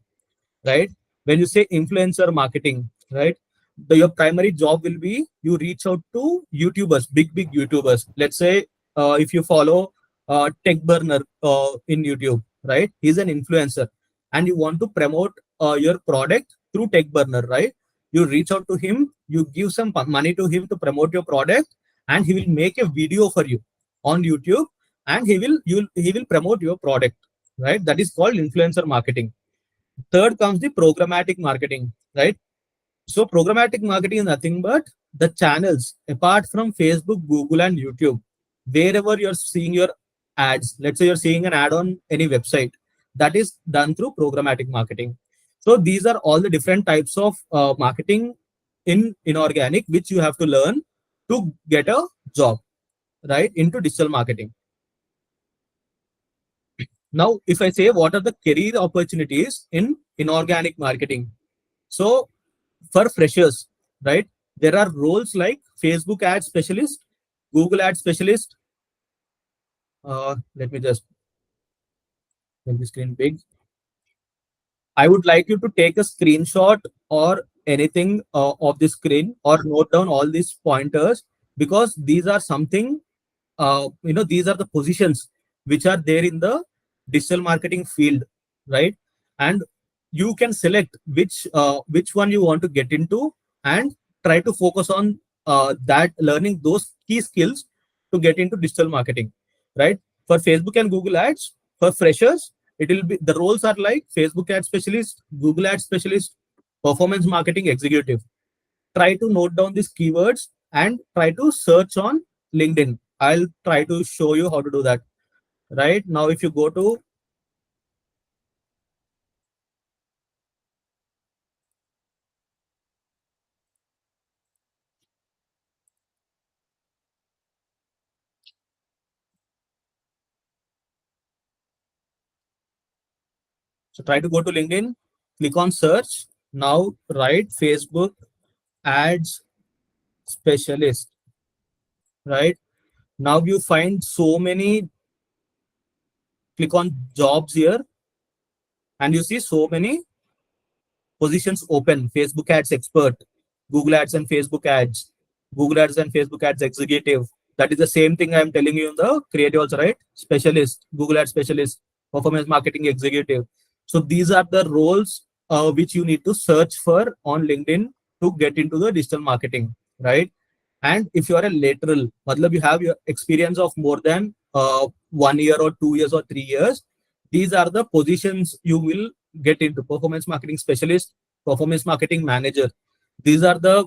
right? When you say influencer marketing, right? Your primary job will be you reach out to YouTubers, big YouTubers. Let's say if you follow Tech Burner in YouTube, right? He's an influencer, and you want to promote your product through Tech Burner, right? You reach out to him, you give some money to him to promote your product, and he will make a video for you on YouTube, and he will promote your product, right? That is called influencer marketing. Third comes the programmatic marketing, right? So programmatic marketing is nothing but the channels apart from Facebook, Google, and YouTube. Wherever you're seeing your ads, let's say you're seeing an ad on any website, that is done through programmatic marketing. So these are all the different types of marketing in inorganic, which you have to learn to get a job, right, into digital marketing. Now, if I say what are the career opportunities in inorganic marketing, so for freshers, right, there are roles like Facebook ad specialist, Google ad specialist. Let me just make the screen big. I would like you to take a screenshot or anything of the screen or note down all these pointers, because these are something, these are the positions which are there in the digital marketing field, right? And you can select which one you want to get into and try to focus on that, learning those key skills to get into digital marketing, right? For Facebook and Google ads, for freshers, it will be the roles are like Facebook ad specialist, Google ad specialist, performance marketing executive. Try to note down these keywords and try to search on LinkedIn. I'll try to show you how to do that. Right now, if you go to So try to go to LinkedIn, click on search. Now write Facebook ads specialist, right? Now you find so many, click on jobs here, and you see so many positions open. Facebook ads expert, Google ads and Facebook ads, Google ads and Facebook ads executive. That is the same thing I'm telling you in the creative also, right? Specialist, Google ads specialist, performance marketing executive. So these are the roles which you need to search for on LinkedIn to get into the digital marketing, right? And if you are a lateral, matlab you have your experience of more than 1 year or 2 years or 3 years, these are the positions you will get into: performance marketing specialist, performance marketing manager. These are the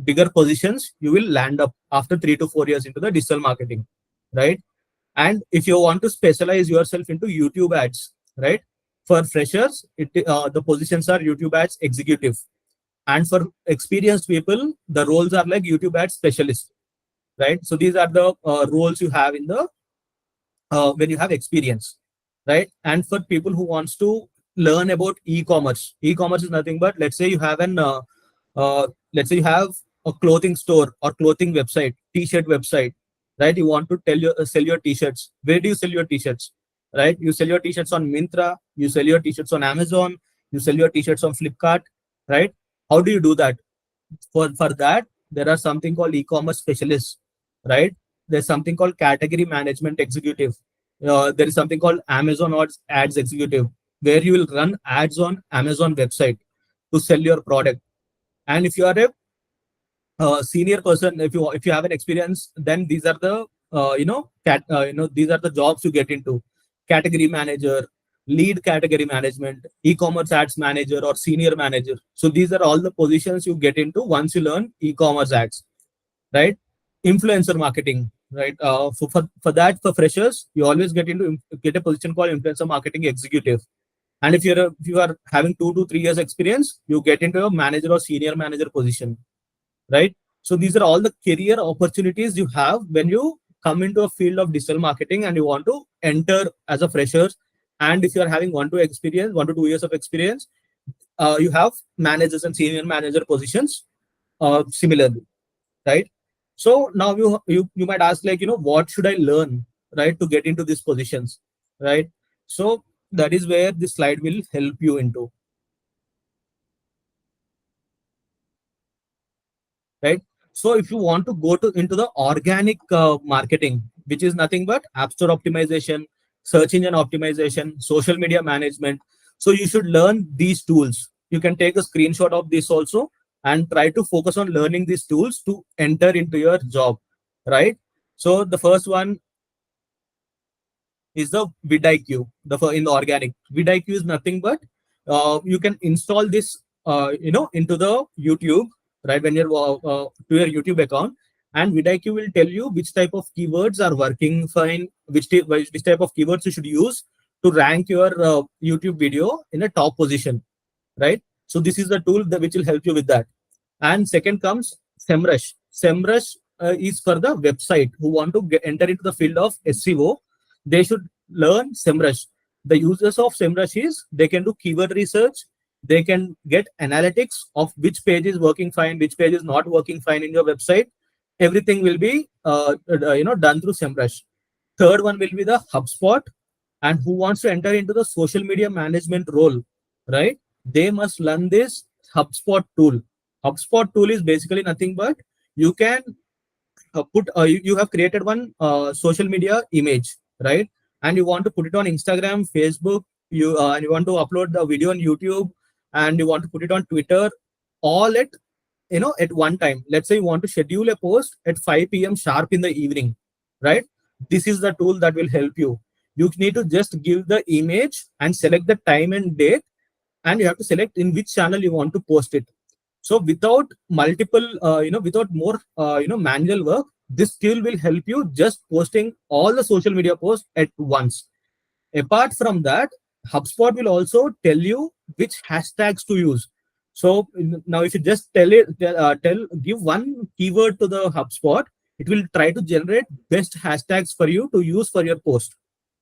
bigger positions you will land up after 3 to 4 years into the digital marketing, right? And if you want to specialize yourself into YouTube ads, right? For freshers, the positions are YouTube ads executive, and for experienced people, the roles are like YouTube ads specialist, right? So these are the roles you have in the when you have experience, right? And for people who wants to learn about e-commerce, e-commerce is nothing but, let's say you have let's say you have a clothing store or clothing website, t-shirt website, right? You want to sell your t-shirts. Where do you sell your t-shirts, right? You sell your t-shirts on Mintra, you sell your t-shirts on Amazon, you sell your t-shirts on Flipkart, right? How do you do that? For that, there are something called e-commerce specialists, right? There's something called category management executive. There is something called Amazon ads executive, where you will run ads on Amazon website to sell your product. And if you are a senior person, if you have an experience, then these are the these are the jobs you get into: category manager, lead category management, e-commerce ads manager, or senior manager. So these are all the positions you get into once you learn e-commerce ads, right? Influencer marketing, right? For that, for freshers, you always get a position called influencer marketing executive. And if you are having 2 to 3 years experience, you get into a manager or senior manager position, right? So these are all the career opportunities you have when you come into a field of digital marketing and you want to enter as a fresher. And if you are having 1 to 2 years of experience, you have managers and senior manager positions similarly, right? So now you might ask, like, what should I learn, right, to get into these positions, right? So that is where this slide will help you into, right? So if you want to go into the organic marketing, which is nothing but app store optimization, search engine optimization, social media management, so you should learn these tools. You can take a screenshot of this also and try to focus on learning these tools to enter into your job, right? So the first one is the vidIQ. In the organic, vidIQ is nothing but you can install this into the YouTube, right? When you're to your YouTube account, and vidIQ will tell you which type of keywords are working fine, which type of keywords you should use to rank your YouTube video in a top position, right? So this is the tool which will help you with that. And second comes SEMrush. SEMrush is for the website who want to enter into the field of SEO. They should learn SEMrush. The users of SEMrush is they can do keyword research. They can get analytics of which page is working fine, which page is not working fine in your website. Everything will be done through SEMrush. Third one will be the HubSpot, and who wants to enter into the social media management role, right? They must learn this HubSpot tool. HubSpot tool is basically nothing but you can you have created one social media image, right? And you want to put it on Instagram, Facebook, and you want to upload the video on YouTube, and you want to put it on Twitter, all at one time. Let's say you want to schedule a post at 5 p.m. sharp in the evening, right? This is the tool that will help you. You need to just give the image and select the time and date, and you have to select in which channel you want to post it. So without without more manual work, this tool will help you just posting all the social media posts at once. Apart from that, HubSpot will also tell you which hashtags to use. So now, if you just give one keyword to the HubSpot, it will try to generate best hashtags for you to use for your post,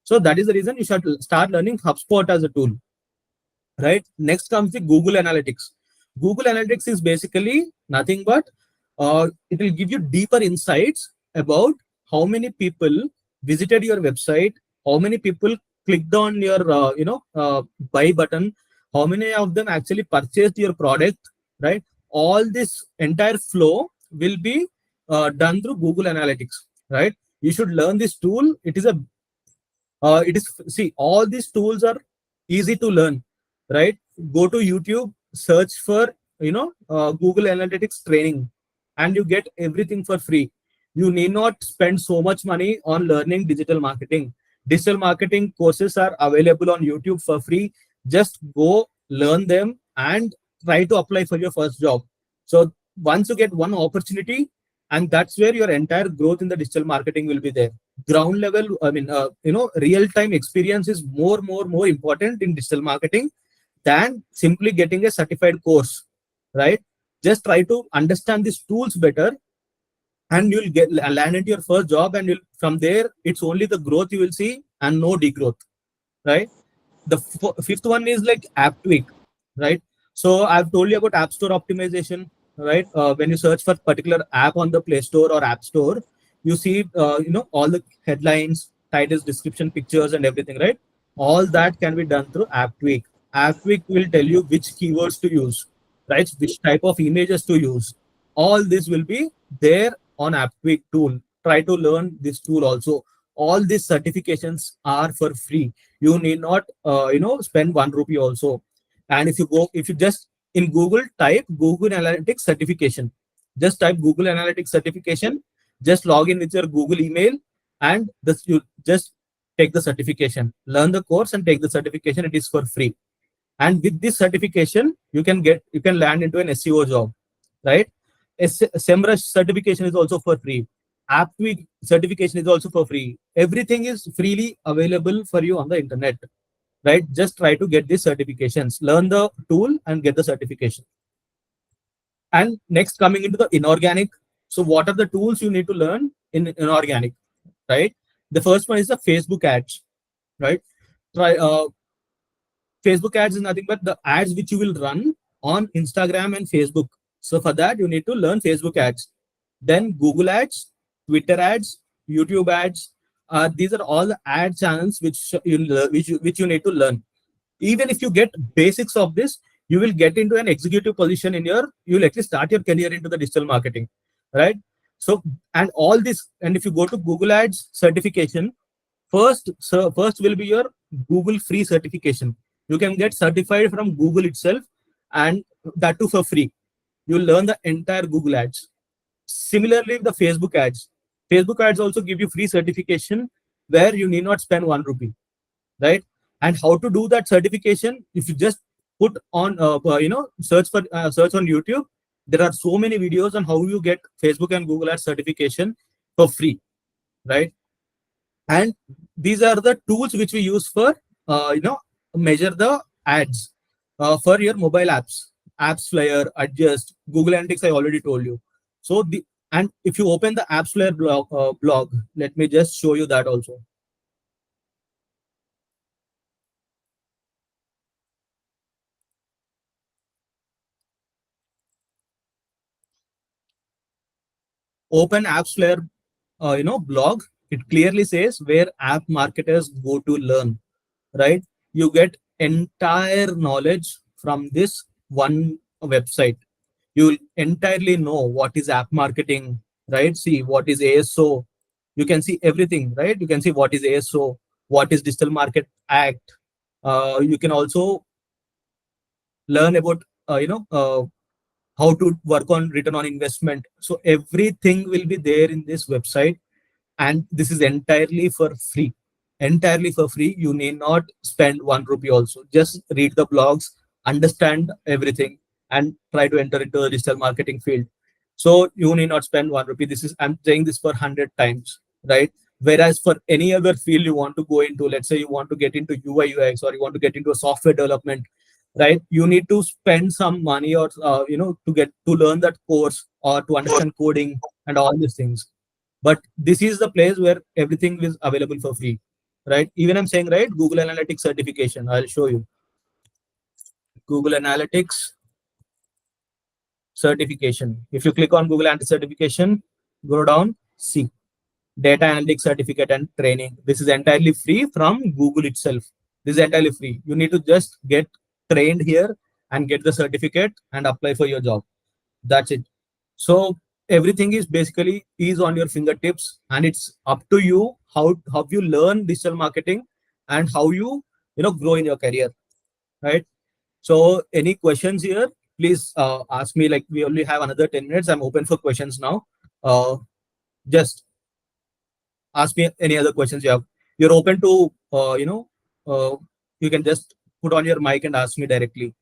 So that is the reason you should start learning HubSpot as a tool, right? Next comes the Google Analytics. Google Analytics is basically nothing but it will give you deeper insights about how many people visited your website, how many people clicked on your buy button, how many of them actually purchased your product, right? All this entire flow will be done through Google Analytics, right? You should learn this tool. It is see, all these tools are easy to learn, right? Go to YouTube, search for Google Analytics training, and you get everything for free. You need not spend so much money on learning digital marketing. Digital marketing courses are available on YouTube for free. Just go learn them and try to apply for your first job. So once you get one opportunity, and that's where your entire growth in the digital marketing will be there. Ground level, real time experience is more important in digital marketing than simply getting a certified course, right? Just try to understand these tools better, and you'll get land into your first job, and you'll from there it's only the growth you will see and no degrowth, right? The fifth one is like app tweak, right? So I've told you about app store optimization, right? When you search for particular app on the Play Store or App Store, you see all the headlines, titles, description, pictures, and everything, right? All that can be done through app tweak. App tweak will tell you which keywords to use, right? Which type of images to use. All this will be there on app tweak tool. Try to learn this tool also. All these certifications are for free. You need not spend 1 rupee also. And if you just in Google type Google Analytics certification, just type Google Analytics certification, just log in with your Google email, and this you just take the certification, learn the course and take the certification. It is for free. And with this certification you can land into an SEO job, right? SEMrush certification is also for free. AppWeek certification is also for free. Everything is freely available for you on the internet, right? Just try to get these certifications, learn the tool and get the certification. And next, coming into the inorganic. So what are the tools you need to learn in inorganic, right? The first one is the Facebook ads, right? Try Facebook ads is nothing but the ads which you will run on Instagram and Facebook. So for that, you need to learn Facebook ads. Then Google ads, Twitter ads, YouTube ads. These are all the ad channels which you need to learn. Even if you get basics of this, you will get into an executive position you will actually start your career into the digital marketing, right? So, and all this, and if you go to Google ads certification, first will be your Google free certification. You can get certified from Google itself, and that too for free. You learn the entire Google ads. Similarly, the Facebook ads also give you free certification where you need not spend 1 rupee, right? And how to do that certification? If you just put on search on YouTube, there are so many videos on how you get Facebook and Google ads certification for free, right? And these are the tools which we use for measure the ads for your mobile apps flyer, adjust, Google Analytics. I already told you. So and if you open the apps flyer blog, let me just show you that also. Open apps flare blog. It clearly says where app marketers go to learn, right? You get entire knowledge from this one website. You'll entirely know what is app marketing, right? See what is ASO. You can see everything, right? You can see what is ASO, what is Digital Market Act. You can also learn about how to work on return on investment. So everything will be there in this website, and this is entirely for free. Entirely for free. You need not spend 1 rupee also. Just read the blogs, understand everything, and try to enter into the digital marketing field. So you need not spend 1 rupee. I'm saying this for 100 times, right? Whereas for any other field you want to go into, let's say you want to get into UI UX, or you want to get into a software development, right? You need to spend some money, or to get to learn that course or to understand coding and all these things. But this is the place where everything is available for free. right? Even I'm saying, right, Google Analytics certification. I'll show you. Google Analytics certification. If you click on Google Analytics certification, go down, see data analytics certificate and training. This is entirely free from Google itself. This is entirely free. You need to just get trained here and get the certificate and apply for your job. That's it. So everything is basically is on your fingertips, and it's up to you how you learn digital marketing and how you grow in your career, right? So any questions here, please ask me. Like, we only have another 10 minutes. I'm open for questions now. Just ask me any other questions you have. You're open to uh, you can just put on your mic and ask me directly.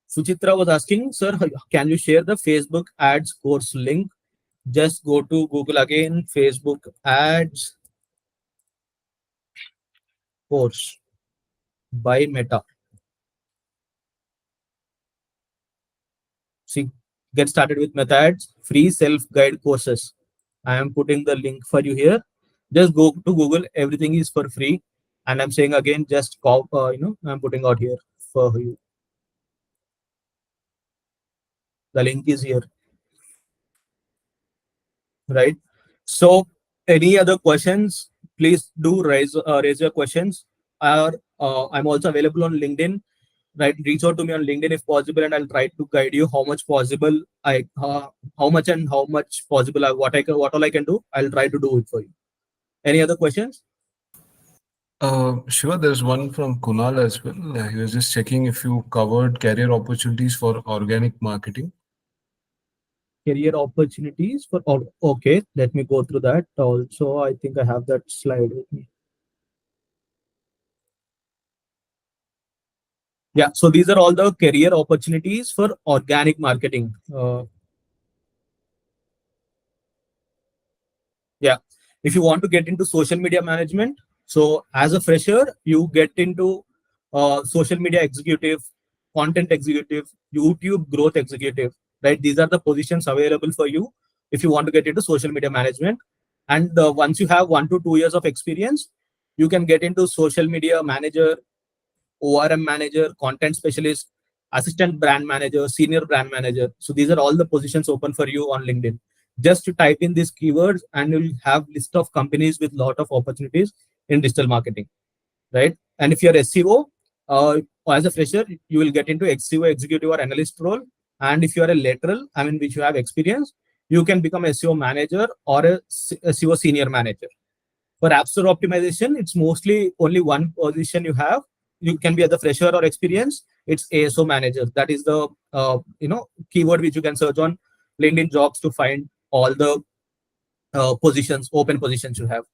Suchitra was asking, sir, can you share the Facebook ads course link? Just go to Google again, Facebook ads course by Meta. See, get started with Meta ads, free self-guide courses. I am putting the link for you here. Just go to Google. Everything is for free. And I'm saying again, just I'm putting out here for you. The link is here, right? So, any other questions? Please do raise your questions. Or I'm also available on LinkedIn. Right, reach out to me on LinkedIn if possible, and I'll try to guide you how much possible how much and how much possible what all I can do. I'll try to do it for you. Any other questions? Sure, there's one from Kunal as well. He was just checking if you covered career opportunities for organic marketing. Career opportunities for all. Okay, let me go through that. Also, I think I have that slide with me. Yeah, so these are all the career opportunities for organic marketing. Yeah, if you want to get into social media management, so as a fresher, you get into social media executive, content executive, YouTube growth executive, right? These are the positions available for you if you want to get into social media management. And once you have 1 to 2 years of experience, you can get into social media manager, ORM manager, content specialist, assistant brand manager, senior brand manager. So these are all the positions open for you on LinkedIn. Just to type in these keywords and you'll have list of companies with lot of opportunities in digital marketing, right? And if you're SEO, as a fresher, you will get into SEO executive or analyst role. And if you are a lateral, I mean, which you have experience, you can become a SEO manager or a SEO senior manager. For App Store optimization, it's mostly only one position you have. You can be at the fresher or experience. It's ASO manager. That is the keyword which you can search on LinkedIn jobs to find all the positions, open positions you have.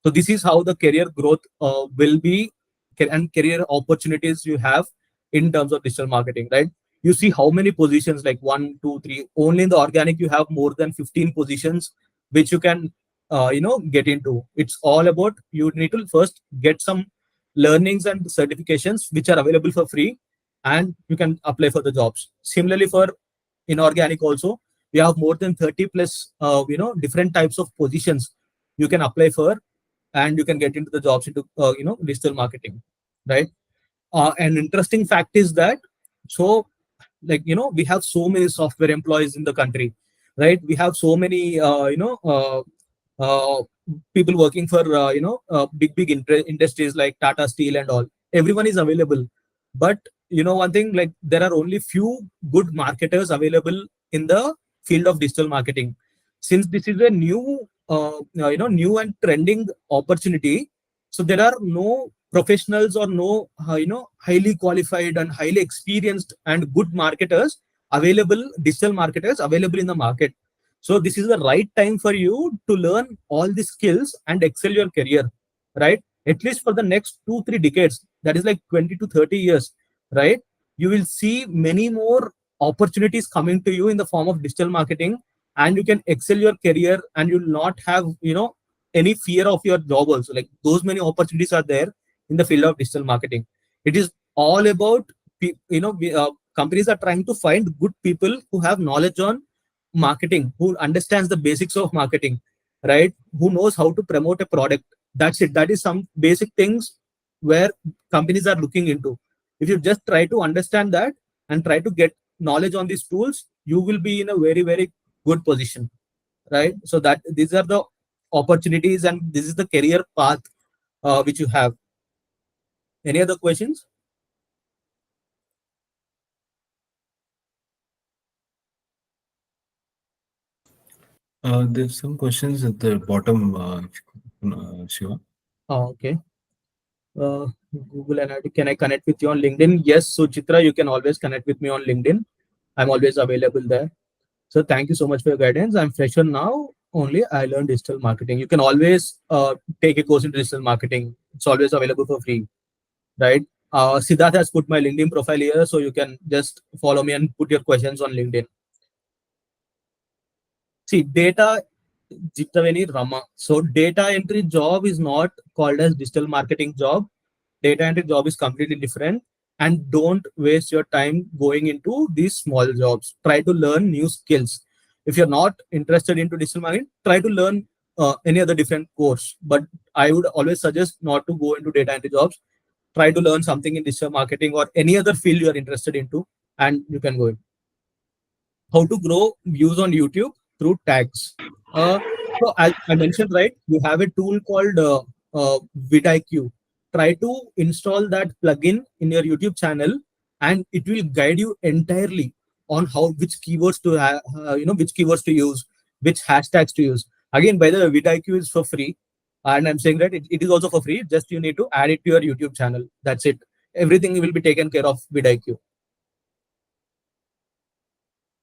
So this is how the career growth will be, and career opportunities you have in terms of digital marketing, right? You see how many positions, like 1, 2, 3. Only in the organic, you have more than 15 positions which you can, get into. It's all about you need to first get some learnings and certifications which are available for free, and you can apply for the jobs. Similarly, for inorganic also, we have more than 30 plus, different types of positions you can apply for, and you can get into the jobs into digital marketing, right? An interesting fact is that, so, like, we have so many software employees in the country, right? We have so many uh, people working for big industries like Tata Steel and all. Everyone is available, but one thing, like, there are only few good marketers available in the field of digital marketing. Since this is a new and trending opportunity, so there are no professionals or no highly qualified and highly experienced and good marketers available, digital marketers available in the market. So this is the right time for you to learn all the skills and excel your career, right? At least for the next 2, 3 decades, that is like 20 to 30 years, right? You will see many more opportunities coming to you in the form of digital marketing, and you can excel your career, and you'll not have any fear of your job also. Like, those many opportunities are there in the field of digital marketing. It is all about companies are trying to find good people who have knowledge on marketing, who understands the basics of marketing, right? Who knows how to promote a product. That's it. That is some basic things where companies are looking into. If you just try to understand that and try to get knowledge on these tools, you will be in a very, very good position, right? So that these are the opportunities and this is the career path which you have. Any other questions? There's some questions at the bottom, Shiva. Okay. Google Analytics. Can I connect with you on LinkedIn? Yes, so Chitra, you can always connect with me on LinkedIn. I'm always available there. So thank you so much for your guidance. I'm fresher now. Only I learned digital marketing. You can always take a course in digital marketing. It's always available for free, right? Siddharth has put my LinkedIn profile here, so you can just follow me and put your questions on LinkedIn. See, data Jitaveni Rama. So data entry job is not called as digital marketing job. Data entry job is completely different. And don't waste your time going into these small jobs. Try to learn new skills. If you're not interested into digital marketing, try to learn any other different course. But I would always suggest not to go into data entry jobs. Try to learn something in digital marketing or any other field you are interested into, and you can go in. How to grow views on YouTube through tags. So as I mentioned, right, you have a tool called vidIQ. Try to install that plugin in your YouTube channel, and it will guide you entirely on how which keywords to which keywords to use, which hashtags to use. Again, by the way, vidIQ is for free, and I'm saying that it is also for free. Just you need to add it to your YouTube channel. That's it. Everything will be taken care of vidIQ.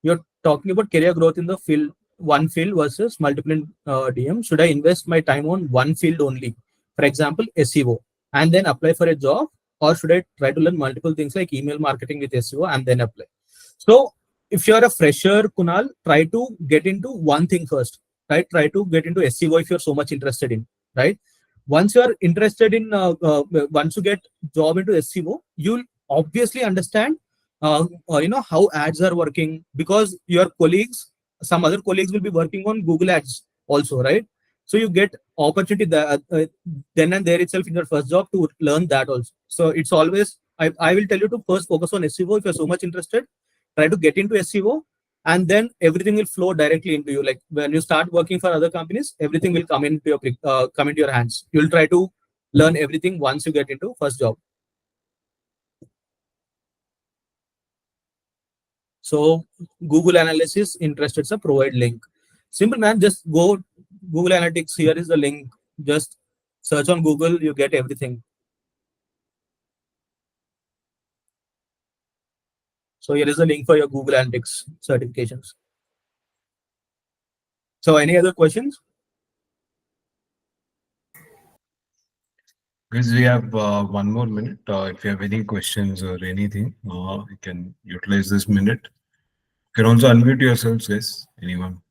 You're talking about career growth in the field, one field versus multiple DM. Should I invest my time on one field only? For example, SEO, and then apply for a job, or should I try to learn multiple things like email marketing with SEO and then apply? So, if you're a fresher, Kunal, try to get into one thing first, right? Try to get into SEO if you're so much interested in, right? Once you're interested in, once you get job into SEO, you'll obviously understand how ads are working, because your colleagues, some other colleagues will be working on Google ads also, right? So you get opportunity that, then and there itself in your first job to learn that also. So it's always, I will tell you to first focus on SEO if you're so much interested. Try to get into SEO, and then everything will flow directly into you. Like when you start working for other companies, everything will come into your hands. You'll try to learn everything once you get into first job. So Google Analysis interested, so provide link. Simple man, just go Google Analytics. Here is the link. Just search on Google, you get everything. So here is the link for your Google Analytics certifications. So any other questions? Because we have 1 more minute. If you have any questions or anything, you can utilize this minute. You can also unmute yourselves, guys. Anyone?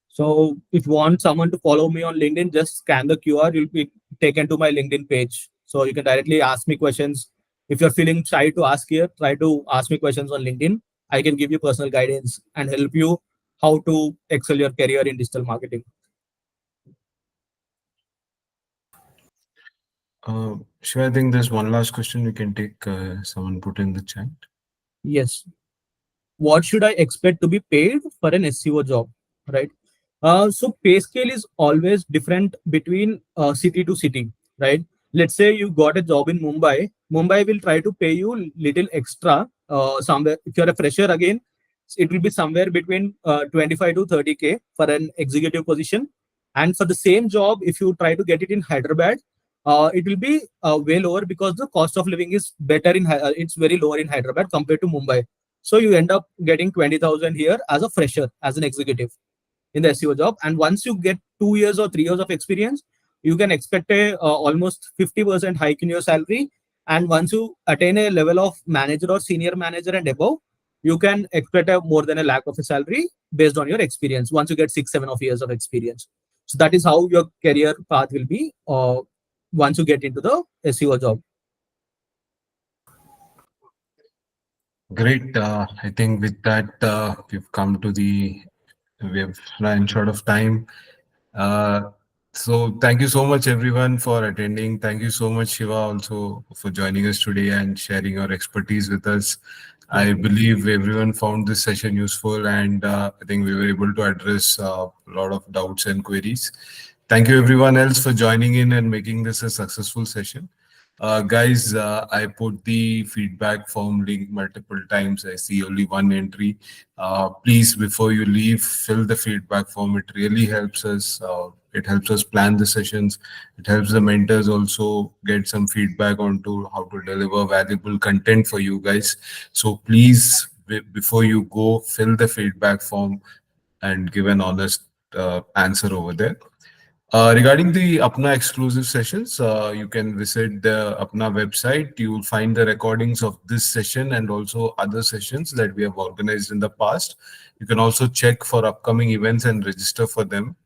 So if you want someone to follow me on LinkedIn, just scan the QR. You'll be taken to my LinkedIn page. So you can directly ask me questions. If you're feeling shy to ask here, try to ask me questions on LinkedIn. I can give you personal guidance and help you how to excel your career in digital marketing. Shiva, I think there's one last question we can take. Someone put in the chat. Yes. What should I expect to be paid for an SEO job, right? So pay scale is always different between city to city, right? Let's say you got a job in Mumbai. Mumbai will try to pay you little extra somewhere. If you're a fresher again, it will be somewhere between 25 to 30K for an executive position. And for the same job, if you try to get it in Hyderabad, it will be way lower because the cost of living is better it's very lower in Hyderabad compared to Mumbai. So you end up getting 20,000 here as a fresher, as an executive in the SEO job. And once you get 2 years or 3 years of experience, you can expect a almost 50% hike in your salary. And once you attain a level of manager or senior manager and above, you can expect a more than a lakh of a salary based on your experience once you get 6, 7 of years of experience. So that is how your career path will be once you get into the SEO job. Great. I think with that, we have run short of time. Uh, so thank you so much everyone for attending. Thank you so much Shiva also for joining us today and sharing your expertise with us. I believe everyone found this session useful, and I think we were able to address a lot of doubts and queries. Thank you everyone else for joining in and making this a successful session. Guys, I put the feedback form link multiple times. I see only one entry. Please, before you leave, fill the feedback form. It really helps us. It helps us plan the sessions. It helps the mentors also get some feedback onto how to deliver valuable content for you guys. So please, before you go, fill the feedback form and give an honest answer over there. Regarding the Apna exclusive sessions, you can visit the Apna website. You will find the recordings of this session and also other sessions that we have organized in the past. You can also check for upcoming events and register for them.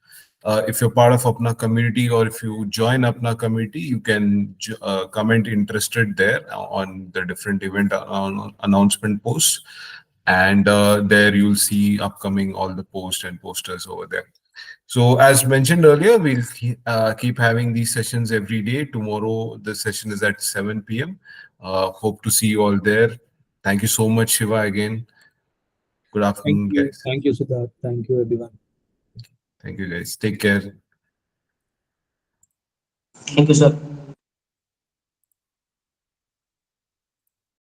If you're part of Apna community or if you join Apna community, you can comment interested there on the different event announcement posts. And there you'll see upcoming all the posts and posters over there. So as mentioned earlier, we'll keep having these sessions every day. Tomorrow, the session is at 7 p.m. Hope to see you all there. Thank you so much, Shiva, again. Good afternoon, guys. Thank you, Siddharth. Thank you, everyone. Thank you, guys. Take care. Thank you, sir.